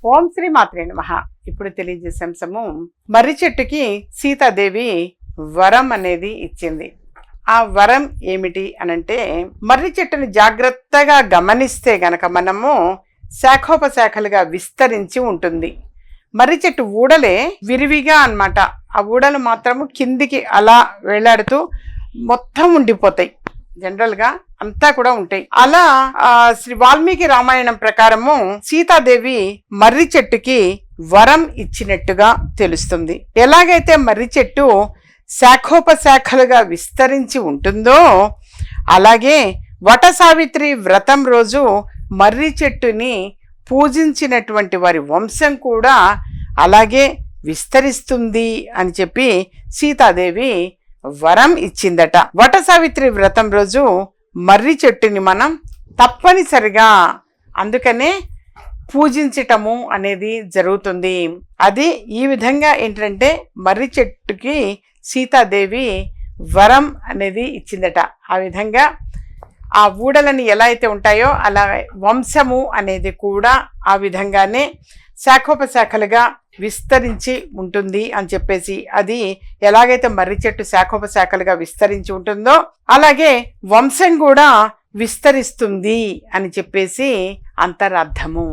ఓం శ్రీ మాత్రే నమః. ఇప్పుడు తెలియజేసే అంశము, మర్రి చెట్టుకి సీతాదేవి వరం అనేది ఇచ్చింది. ఆ వరం ఏమిటి అనంటే, మర్రి చెట్టుని జాగ్రత్తగా గమనిస్తే గనక మనము శాఖోపశాఖలుగా విస్తరించి ఉంటుంది. మర్రి చెట్టు ఊడలే విరివిగా అన్నమాట. ఆ ఊడలు మాత్రము కిందికి అలా వేలాడుతూ మొత్తం ఉండిపోతాయి. జనరల్గా అంతా కూడా ఉంటాయి. అలా శ్రీ వాల్మీకి రామాయణం ప్రకారము సీతాదేవి మర్రి చెట్టుకి వరం ఇచ్చినట్టుగా తెలుస్తుంది. ఎలాగైతే మర్రి చెట్టు శాఖోపశాఖలుగా విస్తరించి ఉంటుందో, అలాగే వట సావిత్రి వ్రతం రోజు మర్రి చెట్టుని పూజించినటువంటి వారి వంశం కూడా అలాగే విస్తరిస్తుంది అని చెప్పి సీతాదేవి వరం ఇచ్చిందట. వట సావిత్రి వ్రతం రోజు మర్రి చెట్టుని మనం తప్పనిసరిగా అందుకనే పూజించటము అనేది జరుగుతుంది. అది ఈ విధంగా ఏంటంటే, మర్రి చెట్టుకి సీతాదేవి వరం అనేది ఇచ్చిందట. ఆ విధంగా ఆ ఊడలని ఎలా అయితే ఉంటాయో అలా వంశము అనేది కూడా ఆ విధంగానే శాఖోపశాఖలుగా విస్తరించి ఉంటుంది అని చెప్పేసి, అది ఎలాగైతే మర్రి చెట్టు శాఖోపశాఖలుగా విస్తరించి ఉంటుందో అలాగే వంశం కూడా విస్తరిస్తుంది అని చెప్పేసి అంతరార్థము.